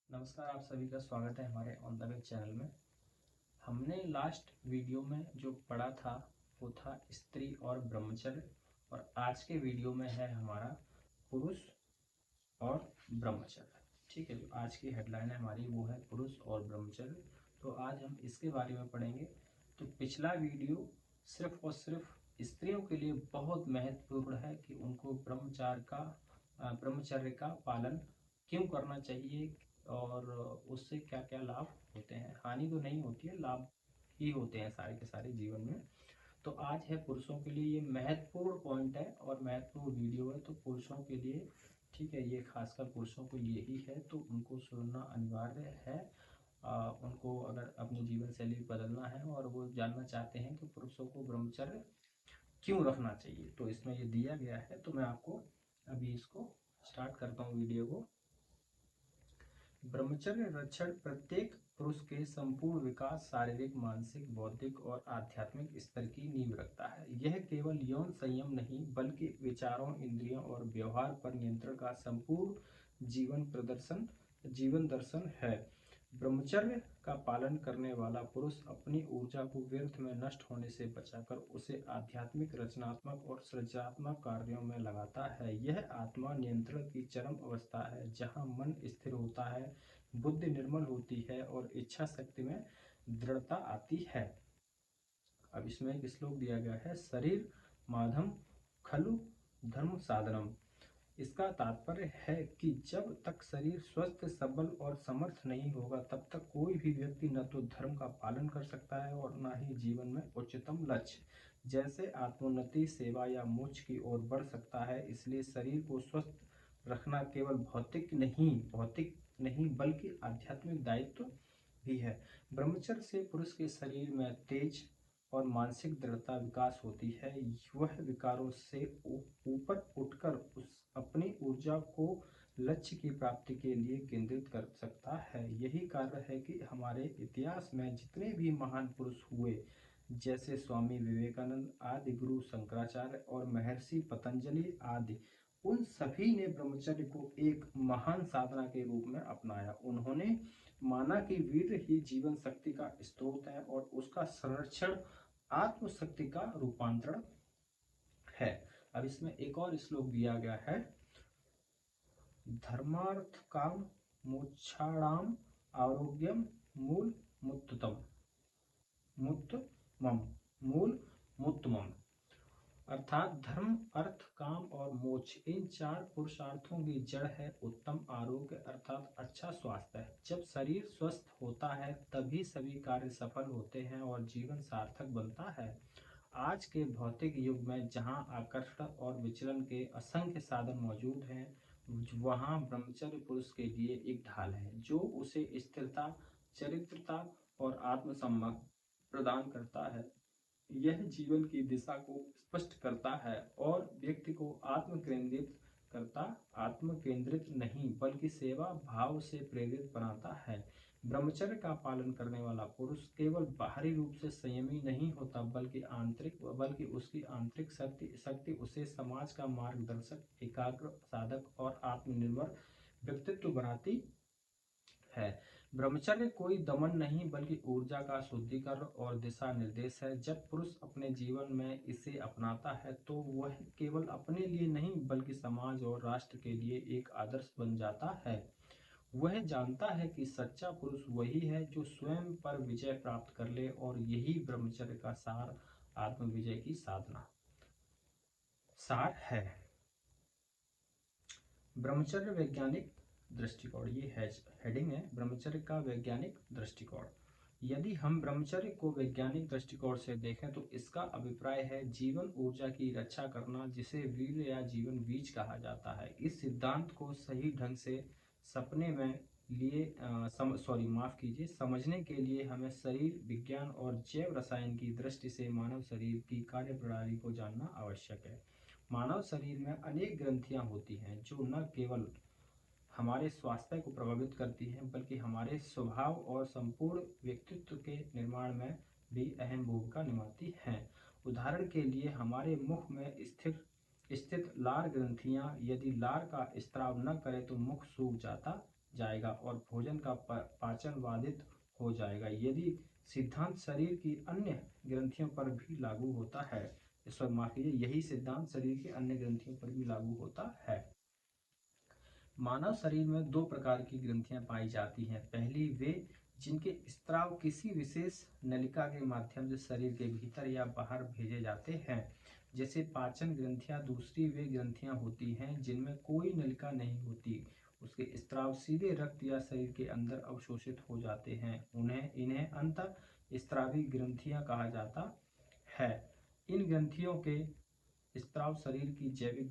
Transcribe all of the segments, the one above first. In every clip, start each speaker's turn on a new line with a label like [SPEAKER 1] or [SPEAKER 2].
[SPEAKER 1] नमस्कार, आप सभी का स्वागत है हमारे ऑन द वे चैनल में। हमने लास्ट वीडियो में जो पढ़ा था वो था स्त्री और ब्रह्मचर्य, और आज के वीडियो में है हमारा पुरुष और ब्रह्मचर्य। ठीक है, जो आज की हेडलाइन है हमारी वो है पुरुष और ब्रह्मचर्य। तो आज हम इसके बारे में पढ़ेंगे। तो पिछला वीडियो सिर्फ और सिर्फ स्त्रियों के लिए बहुत महत्वपूर्ण है कि उनको ब्रह्मचर्य का पालन क्यों करना चाहिए और उससे क्या क्या लाभ होते हैं। हानि तो नहीं होती है, लाभ ही होते हैं सारे के सारे जीवन में। तो आज है पुरुषों के लिए, ये महत्वपूर्ण पॉइंट है और महत्वपूर्ण वीडियो है। तो पुरुषों के लिए, ठीक है, ये खासकर पुरुषों को ये ही है तो उनको सुनना अनिवार्य है। उनको अगर अपनी जीवन शैली बदलना है और वो जानना चाहते हैं कि पुरुषों को ब्रह्मचर्य क्यों रखना चाहिए, तो इसमें ये दिया गया है। तो मैं आपको अभी इसको स्टार्ट करता हूँ वीडियो को। ब्रह्मचर्य रक्षण प्रत्येक पुरुष के संपूर्ण विकास, शारीरिक, मानसिक, बौद्धिक और आध्यात्मिक स्तर की नींव रखता है। यह केवल यौन संयम नहीं बल्कि विचारों, इंद्रियों और व्यवहार पर नियंत्रण का संपूर्ण जीवन दर्शन है। ब्रह्मचर्य का पालन करने वाला पुरुष अपनी ऊर्जा को व्यर्थ में नष्ट होने से बचाकर उसे आध्यात्मिक, रचनात्मक और सृजनात्मक कार्यों में लगाता है। यह आत्मा नियंत्रण की चरम अवस्था है जहाँ मन स्थिर होता है, बुद्धि निर्मल होती है और इच्छा शक्ति में दृढ़ता आती है। अब इसमें एक श्लोक दिया गया है, शरीर माधम खलु धर्म साधनम। इसका तात्पर्य है कि जब तक शरीर स्वस्थ, सबल और समर्थ नहीं होगा तब तक कोई भी व्यक्ति न तो धर्म का पालन कर सकता है और न ही जीवन में उच्चतम लक्ष्य जैसे आत्मोन्नति, सेवा या मोक्ष की ओर बढ़ सकता है। इसलिए शरीर को स्वस्थ रखना केवल भौतिक नहीं बल्कि आध्यात्मिक दायित्व भी है। ब्रह्मचर्य से पुरुष के शरीर में तेज और मानसिक दृढ़ता विकास होती है। वह विकारों से ऊपर उठकर अपनी ऊर्जा को लक्ष्य की प्राप्ति के लिए केंद्रित कर सकता है। यही कारण है कि हमारे इतिहास में जितने भी महान पुरुष हुए, जैसे स्वामी विवेकानंद आदि, गुरु शंकराचार्य और महर्षि पतंजलि आदि, उन सभी ने ब्रह्मचर्य को एक महान साधना के रूप में अपनाया। उन्होंने माना कि वीर ही जीवन शक्ति का स्रोत है और उसका संरक्षण आत्मशक्ति का रूपांतरण है। अब इसमें एक और श्लोक दिया गया है, धर्मार्थ काम मोक्षाणाम आरोग्यम मूल मुत्तमम। अर्थात धर्म, अर्थ, काम और मोक्ष, इन चार पुरुषार्थों की जड़ है उत्तम आरोग्य अर्थात अच्छा स्वास्थ्य। जब शरीर स्वस्थ होता है तभी सभी कार्य सफल होते हैं और जीवन सार्थक बनता है। आज के भौतिक युग में जहां आकर्षण और विचलन के असंख्य साधन मौजूद हैं, वहां ब्रह्मचर्य पुरुष के लिए एक ढाल है जो उसे स्थिरता, चरित्रता और आत्मसम्मान प्रदान करता है। यह जीवन की दिशा को स्पष्ट करता है और व्यक्ति को आत्म केंद्रित नहीं बल्कि सेवा भाव से प्रेरित बनाता है। ब्रह्मचर्य का पालन करने वाला पुरुष केवल बाहरी रूप से संयमी नहीं होता बल्कि उसकी आंतरिक शक्ति उसे समाज का मार्गदर्शक, एकाग्र, साधक और आत्मनिर्भर व्यक्तित्व बनाती है। ब्रह्मचर्य कोई दमन नहीं बल्कि ऊर्जा का शुद्धिकरण और दिशा निर्देश है। जब पुरुष अपने जीवन में इसे अपनाता है तो वह केवल अपने लिए नहीं बल्कि समाज और राष्ट्र के लिए एक आदर्श बन जाता है। वह जानता है कि सच्चा पुरुष वही है जो स्वयं पर विजय प्राप्त कर ले और यही ब्रह्मचर्य का आत्म विजय की सार है। ब्रह्मचर्य वैज्ञानिक दृष्टिकोण, ये हेडिंग है, ब्रह्मचर्य का वैज्ञानिक दृष्टिकोण। यदि हम ब्रह्मचर्य को वैज्ञानिक दृष्टिकोण से देखें तो इसका अभिप्राय है जीवन ऊर्जा की रक्षा करना, जिसे वीर्य या जीवन बीज कहा जाता है। इस सिद्धांत को सही ढंग से सपने में समझने के लिए हमें शरीर विज्ञान और जैव रसायन की दृष्टि से मानव शरीर की कार्यप्रणाली को जानना आवश्यक है। मानव शरीर में अनेक ग्रंथियां होती हैं जो न केवल हमारे स्वास्थ्य को प्रभावित करती हैं बल्कि हमारे स्वभाव और संपूर्ण व्यक्तित्व के निर्माण में भी अहम भूमिका निभाती हैं। उदाहरण के लिए हमारे मुख में स्थित लार ग्रंथियां यदि लार का स्त्राव न करे तो मुख सूख जाएगा और भोजन का पाचन बाधित हो जाएगा। यदि सिद्धांत शरीर की अन्य ग्रंथियों पर भी लागू होता है, इस पर माफ कीजिए, यही सिद्धांत शरीर की अन्य ग्रंथियों पर भी लागू होता है। मानव शरीर में दो प्रकार की ग्रंथियां पाई जाती हैं। पहली वे जिनके स्त्राव किसी विशेष नलिका के माध्यम से शरीर के भीतर या बाहर भेजे जाते हैं, जैसे पाचन ग्रंथियां। दूसरी वे ग्रंथियां होती हैं जिनमें कोई नलिका नहीं होती, उसके स्त्राव सीधे रक्त या शरीर के अंदर अवशोषित हो जाते हैं। इन्हें अंतः स्त्रावी ग्रंथियां कहा जाता है। इन ग्रंथियों के स्त्राव शरीर की जैविक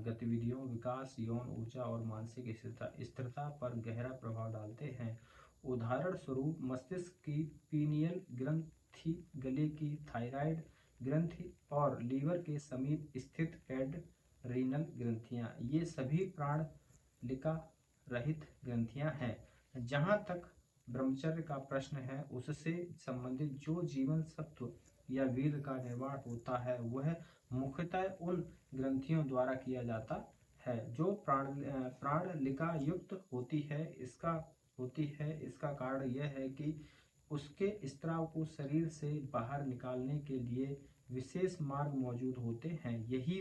[SPEAKER 1] गतिविधियों, विकास, यौन ऊर्जा और मानसिक स्थिरता पर गहरा प्रभाव डालते हैं। उदाहरण स्वरूप मस्तिष्क की पीनियल ग्रंथि, गले की थायराइड ग्रंथि और लीवर के समीप स्थित एड्रीनल ग्रंथियां, ये सभी प्राणलिका रहित ग्रंथियां हैं। जहां तक ब्रह्मचर्य का प्रश्न है, उससे संबंधित जो जीवन सत्व या वीर्य का निर्माण होता है, वह मुख्यतः उन ग्रंथियों द्वारा किया जाता है जो प्राणलिका युक्त होती है। इसका कारण यह है कि उसके स्त्राव को शरीर से बाहर निकालने के लिए विशेष मार्ग मौजूद होते हैं। यही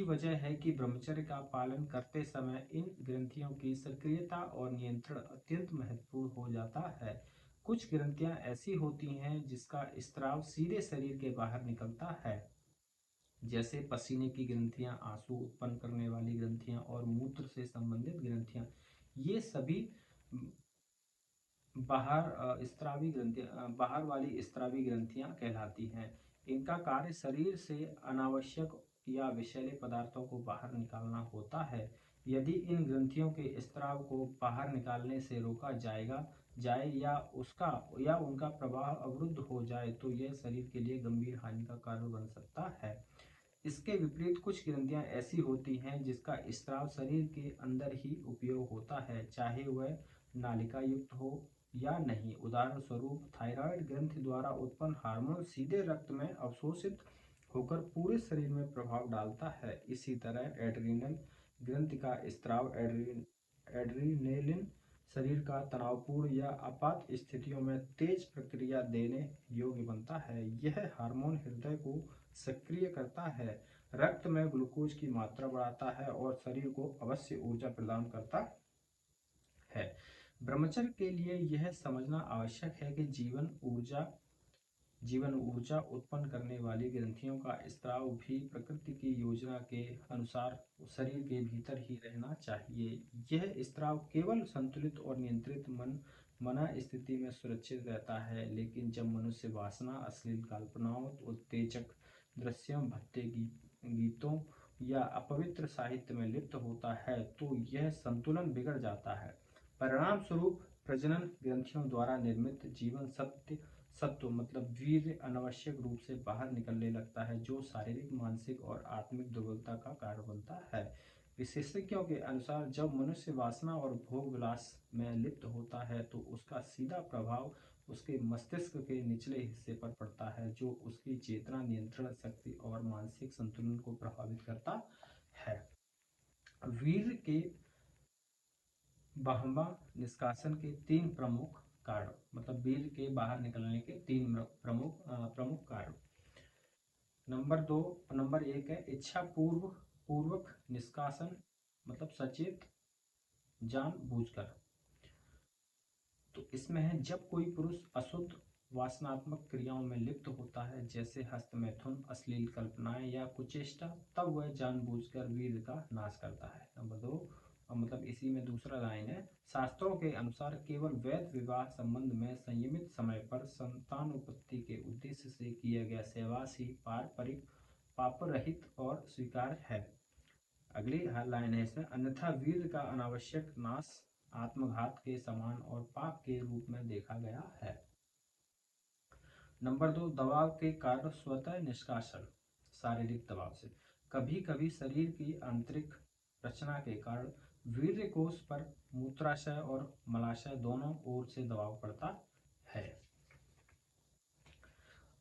[SPEAKER 1] वजह है कि ब्रह्मचर्य का पालन करते समय इन ग्रंथियों की सक्रियता और नियंत्रण अत्यंत महत्वपूर्ण हो जाता है। कुछ ग्रंथियां ऐसी होती हैं जिसका स्त्राव सीधे शरीर के बाहर निकलता है, जैसे पसीने की ग्रंथियां, आंसू उत्पन्न करने वाली ग्रंथियां और मूत्र से संबंधित ग्रंथियां। ये सभी बाहर वाली स्त्रावी ग्रंथियां कहलाती हैं। इनका कार्य शरीर से अनावश्यक या विषैले पदार्थों को बाहर निकालना होता है। यदि इन ग्रंथियों के स्त्राव को बाहर निकालने से रोका जाए या उनका प्रवाह अवरुद्ध हो जाए, तो यह शरीर के लिए गंभीर हानि का कारण बन सकता है। इसके विपरीत कुछ ग्रंथियां ऐसी होती हैं जिसका स्त्राव शरीर के अंदर ही उपयोग होता है, चाहे वह नालिका युक्त हो या नहीं। उदाहरण स्वरूप थायराइड ग्रंथि द्वारा उत्पन्न हार्मोन सीधे रक्त में अवशोषित होकर पूरे शरीर में प्रभाव डालता है। इसी तरह एड्रीनल ग्रंथि का स्त्राव एड्रीनेलिन शरीर का तनावपूर्ण या आपात स्थितियों में तेज प्रक्रिया देने योग्य बनता है। यह हार्मोन हृदय को सक्रिय करता है, रक्त में ग्लूकोज की मात्रा बढ़ाता है और शरीर को आवश्यक ऊर्जा प्रदान करता है। ब्रह्मचर्य के लिए यह समझना आवश्यक है कि जीवन ऊर्जा उत्पन्न करने वाली ग्रंथियों का स्त्राव भी प्रकृति की योजना के अनुसार शरीर के भीतर ही रहना चाहिए। यह स्त्राव केवल संतुलित और नियंत्रित मना स्थिति में सुरक्षित रहता है, लेकिन जब मनुष्य वासना, अश्लील कल्पनाओं, उत्तेजक दृश्यों, भद्दे गीतों या अपवित्र साहित्य में लिप्त होता है, तो यह संतुलन बिगड़ जाता है। परिणाम स्वरूप प्रजनन ग्रंथियों द्वारा निर्मित जीवन सत्व मतलब वीर्य अनावश्यक रूप से बाहर निकलने लगता है, जो शारीरिक, मानसिक और आत्मिक दुर्बलता का कारण बनता है। विशेषज्ञों के अनुसार जब मनुष्य वासना और भोग विलास में लिप्त होता है, तो उसका सीधा प्रभाव उसके मस्तिष्क के निचले हिस्से पर पड़ता है, जो उसकी चेतना, नियंत्रण शक्ति और मानसिक संतुलन को प्रभावित करता है। वीर्य के बाह्य निष्कासन के तीन प्रमुख कारण, मतलब वीर्य के बाहर निकलने के तीन प्रमुख कारण। नंबर एक है इच्छा पूर्वक निष्कासन, मतलब सचेत, जानबूझकर। तो इसमें है जब कोई पुरुष अशुद्ध वासनात्मक क्रियाओं में लिप्त होता है, जैसे हस्तमैथुन, अश्लील कल्पनाएं या कुचेष्टा, तब वह जानबूझकर वीर्य का नाश करता है। नंबर दो, मतलब इसी में दूसरा लाइन है, शास्त्रों के अनुसार केवल वैध विवाह संबंध में संयमित समय पर संतानोत्पत्ति के उद्देश्य से किया गया सहवास ही पारंपरिक, पापरहित और स्वीकार्य है। अगली लाइन है इसमें, अन्यथा वीर्य का अनावश्यक नाश आत्मघात के समान और पाप के रूप में देखा गया है। नंबर दो, दबाव के कारण स्वतः निष्कासन, शारीरिक दबाव से। कभी कभी शरीर की आंतरिक रचना के कारण वीर्य कोश पर मूत्राशय और मलाशय दोनों ओर से दबाव पड़ता है।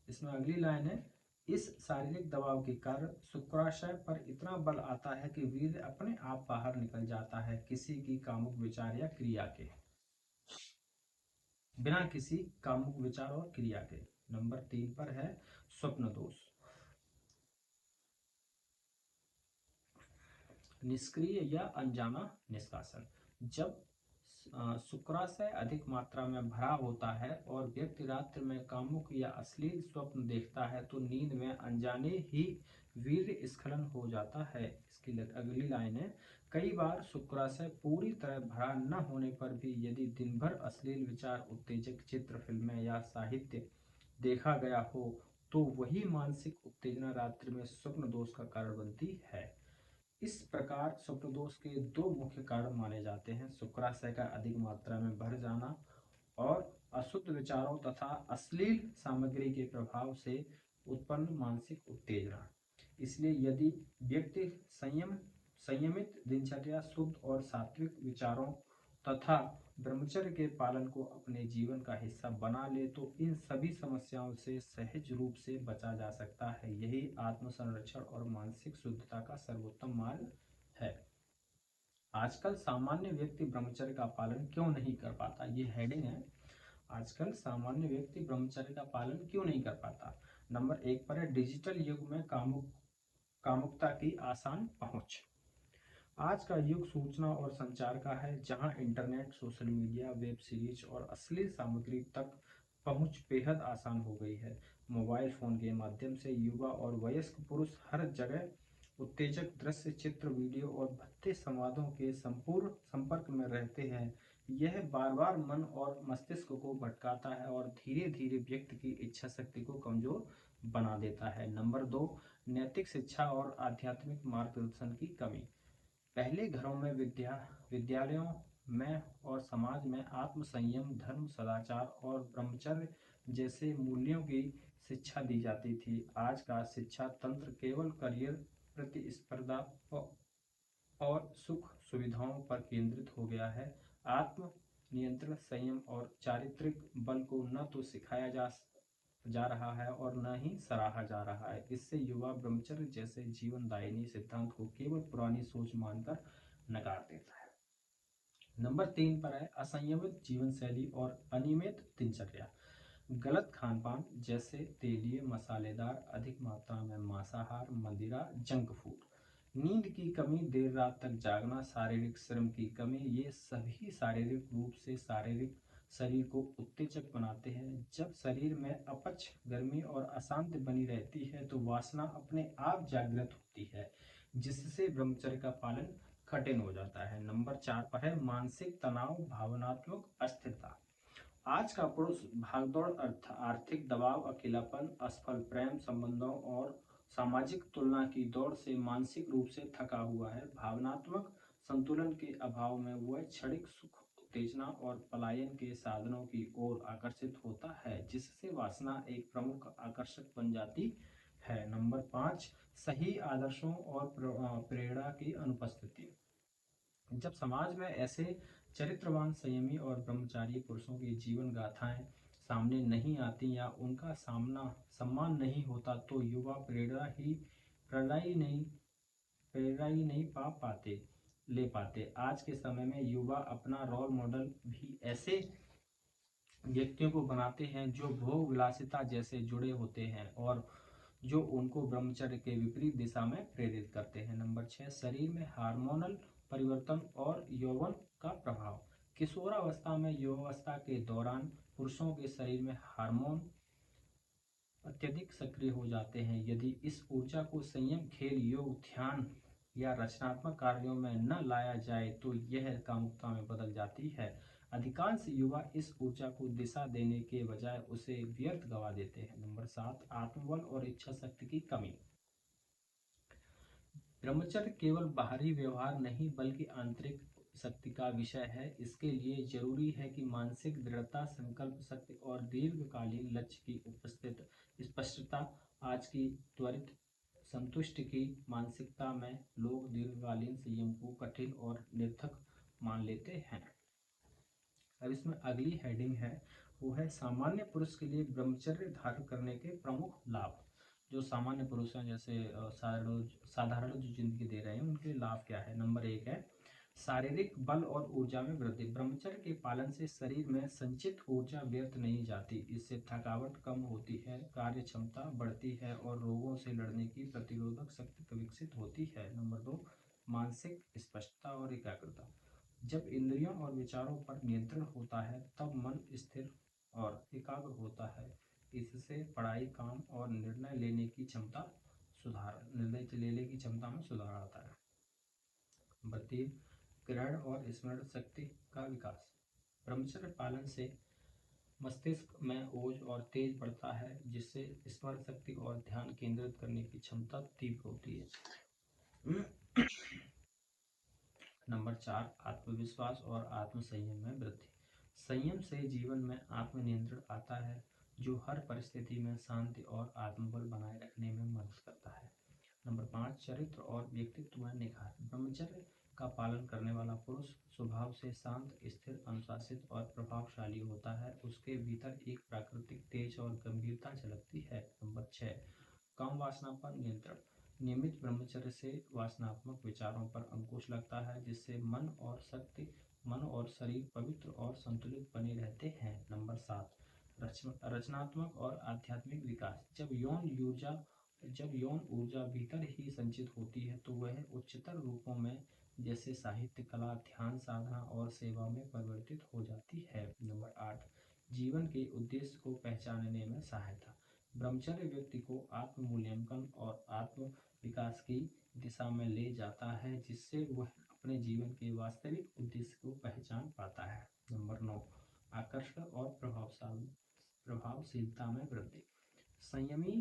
[SPEAKER 1] इसमें अगली लाइन है, इस शारीरिक दबाव के कारण शुक्राशय पर इतना बल आता है कि वीर्य अपने आप बाहर निकल जाता है, किसी की कामुक विचार या क्रिया के, बिना किसी कामुक विचार और क्रिया के। नंबर 3 पर है स्वप्न दोष। निष्क्रिय या अनजाना निष्कासन। जब शुक्राशय अधिक मात्रा में भरा होता है और व्यक्ति रात्रि में कामुक या अश्लील स्वप्न देखता है तो नींद में अनजाने ही वीर्य स्खलन हो जाता है। इसकी अगली लाइन है, कई बार शुक्राशय पूरी तरह भरा न होने पर भी यदि दिन भर अश्लील विचार, उत्तेजक चित्र, फिल्में या साहित्य देखा गया हो तो वही मानसिक उत्तेजना रात्रि में स्वप्न दोष का कारण बनती है। इस प्रकार स्वप्न दोष के दो मुख्य कारण माने जाते हैं, शुक्राशय का अधिक मात्रा में भर जाना और अशुद्ध विचारों तथा अश्लील सामग्री के प्रभाव से उत्पन्न मानसिक उत्तेजना। इसलिए यदि व्यक्ति संयमित दिनचर्या, शुद्ध और सात्विक विचारों तथा ब्रह्मचर्य के पालन को अपने जीवन का हिस्सा बना ले तो इन सभी समस्याओं से सहज रूप से बचा जा सकता है। यही आत्म संरक्षण और मानसिक शुद्धता का सर्वोत्तम मार्ग है। आजकल सामान्य व्यक्ति ब्रह्मचर्य का पालन क्यों नहीं कर पाता, ये हेडिंग है। आजकल सामान्य व्यक्ति ब्रह्मचर्य का पालन क्यों नहीं कर पाता। नंबर 1 पर है डिजिटल युग में कामुकता की आसान पहुंच। आज का युग सूचना और संचार का है, जहां internet, social media, web series और अश्लील सामग्री तक पहुंच बेहद आसान हो गई है। मोबाइल फोन के माध्यम से युवा और वयस्क पुरुष हर जगह उत्तेजक दृश्य, चित्र, वीडियो और भद्दे संवादों के संपूर्ण संपर्क में रहते हैं। यह बार बार मन और मस्तिष्क को भटकाता है और धीरे धीरे व्यक्ति की इच्छा शक्ति को कमजोर बना देता है। नंबर 2, नैतिक शिक्षा और आध्यात्मिक मार्गदर्शन की कमी। पहले घरों में, विद्यालयों में और समाज में आत्म संयम, धर्म, सदाचार और ब्रह्मचर्य जैसे मूल्यों की शिक्षा दी जाती थी। आज का शिक्षा तंत्र केवल करियर, प्रतिस्पर्धा और सुख सुविधाओं पर केंद्रित हो गया है। आत्म नियंत्रण, संयम और चारित्रिक बल को न तो सिखाया जा रहा है और न ही सराहा जा रहा है। इससे युवा ब्रह्मचर्य जैसे जीवनदायिनी सिद्धांत को केवल पुरानी सोच मानकर नकार देता है। नंबर 3 पर है असंयमित जीवन शैली और अनियमित दिनचर्या। गलत खान पान जैसे तेलीय, मसालेदार, अधिक मात्रा में मांसाहार, मदिरा, जंक फूड, नींद की कमी, देर रात तक जागना, शारीरिक श्रम की कमी, ये सभी शारीरिक रूप से शरीर को उत्तेजक बनाते हैं। जब शरीर में अपच, गर्मी और अशांति बनी रहती है तो वासना अपने आप जागृत होती है, जिससे ब्रह्मचर्य का पालन कठिन हो जाता है। नंबर 4 पर है मानसिक तनाव, भावनात्मक अस्थिरता। आज का पुरुष भागदौड़, आर्थिक दबाव, अकेलापन, असफल प्रेम संबंधों और सामाजिक तुलना की दौड़ से मानसिक रूप से थका हुआ है। भावनात्मक संतुलन के अभाव में वह क्षणिक सुख, उत्तेजना और पलायन के साधनों की ओर आकर्षित होता है, जिससे वासना एक प्रमुख आकर्षक बन जाती है। नंबर 5, सही आदर्शों और प्रेरणा की अनुपस्थिति। जब समाज में ऐसे चरित्रवान, संयमी और ब्रह्मचारी पुरुषों की जीवन गाथाएं सामने नहीं आती या उनका सम्मान नहीं होता तो युवा प्रेरणा ही नहीं ले पाते। आज के समय में युवा अपना रोल मॉडल भी ऐसे व्यक्तियों को बनाते हैं जो भोग विलासिता जैसे जुड़े होते हैं और जो उनको ब्रह्मचर्य के विपरीत दिशा में प्रेरित करते हैं। नंबर 6, शरीर में हार्मोनल परिवर्तन और यौवन का प्रभाव। किशोरावस्था में युवावस्था के दौरान पुरुषों के शरीर में हार्मोन अत्यधिक सक्रिय हो जाते हैं। यदि इस ऊर्जा को संयम, खेल, योग, ध्यान या रचनात्मक कार्यों में न लाया जाए तो यह कामुकता में बदल जाती है। अधिकांश युवा इस ऊर्जा को दिशा देने के बजाय उसे व्यर्थ गवा देते हैं। नंबर 7, आत्मबल और इच्छा शक्ति की कमी। ब्रह्मचर्य केवल बाहरी व्यवहार नहीं बल्कि आंतरिक शक्ति का विषय है। इसके लिए जरूरी है कि मानसिक दृढ़ता, संकल्प शक्ति और दीर्घकालीन लक्ष्य की स्पष्टता। आज की त्वरित संतुष्टि की मानसिकता में लोग दीर्घकालीन संयम को कठिन और निरर्थक मान लेते हैं। अब इसमें अगली हेडिंग है, वो है सामान्य पुरुष के लिए ब्रह्मचर्य धारण करने के प्रमुख लाभ। जो सामान्य पुरुष हैं, जैसे साधारण जो जिंदगी दे रहे हैं, उनके लिए लाभ क्या है। नंबर 1 है शारीरिक बल और ऊर्जा में वृद्धि। ब्रह्मचर्य के पालन से शरीर में संचित ऊर्जा व्यर्थ नहीं जाती, इससे थकावट कम होती है, कार्य क्षमता बढ़ती है और रोगों से लड़ने की प्रतिरोधक शक्ति विकसित होती है। नंबर 2 मानसिक स्पष्टता और एकाग्रता। जब इंद्रियों और विचारों पर नियंत्रण होता है तब मन स्थिर और एकाग्र होता है। इससे पढ़ाई, काम और निर्णय लेने की क्षमता में सुधार आता है। नंबर 3 ग्रहण और स्मरण शक्ति का विकास। ब्रह्मचर्य पालन से मस्तिष्क में ओज और तेज बढ़ता है, जिससे स्मरण शक्ति और ध्यान केंद्रित करने की क्षमता तीव्र होती है। नंबर 4 आत्मविश्वास और आत्म संयम में वृद्धि। संयम से जीवन में आत्मनियंत्रण आता है, जो हर परिस्थिति में शांति और आत्मबल बनाए रखने में मदद करता है। नंबर 5 चरित्र और व्यक्तित्व में निखार। ब्रह्मचर्य का पालन करने वाला पुरुष स्वभाव से शांत, स्थिर, अनुशासित और प्रभावशाली होता है। उसके भीतर एक प्राकृतिक तेज और गंभीरता झलकती है। नंबर 6 कम वासना पर नियंत्रण। नियमित ब्रह्मचर्य से वासनात्मक विचारों पर अंकुश लगता है, जिससे मन और शरीर पवित्र और संतुलित बने रहते हैं। नंबर 7 रचनात्मक और आध्यात्मिक विकास। जब यौन ऊर्जा भीतर ही संचित होती है तो वह उच्चतर रूपों में, जैसे साहित्य, कला, ध्यान साधना और सेवा में परिवर्तित हो जाती है। नंबर 8 जीवन के उद्देश्य को पहचानने में सहायता। ब्रह्मचर्य व्यक्ति को आत्म मूल्यांकन और आत्म विकास की दिशा में ले जाता है, जिससे वह अपने जीवन के वास्तविक उद्देश्य को पहचान पाता है। नंबर 9 आकर्षण और प्रभावशीलता में वृद्धि। संयमी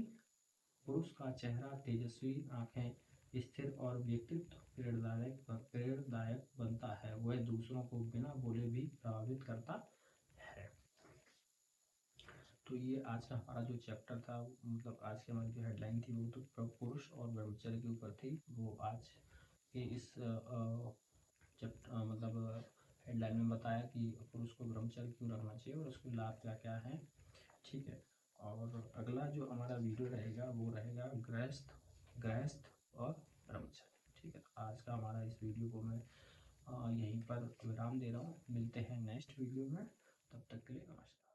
[SPEAKER 1] पुरुष का चेहरा तेजस्वी, आंखें स्थिर और व्यक्तित्व प्रेरणादायक बनता है। वह दूसरों को बिना बोले भी प्रभावित करता है। तो ये आज का हमारा जो चैप्टर था, मतलब आज की हमारी जो हेडलाइन थी, वो तो पुरुष और ब्रह्मचर्य के ऊपर थी। वो आज के इस चैप्टर मतलब हेडलाइन में बताया कि पुरुष को ब्रह्मचर्य क्यों रखना चाहिए और उसके लाभ क्या क्या हैं। ठीक है, और अगला जो हमारा वीडियो रहेगा वो रहेगा गृहस्थ और ब्रह्मचर्य। ठीक है, आज का हमारा इस वीडियो को मैं यहीं पर विराम दे रहा हूँ। मिलते हैं नेक्स्ट वीडियो में, तब तक के लिए नमस्कार।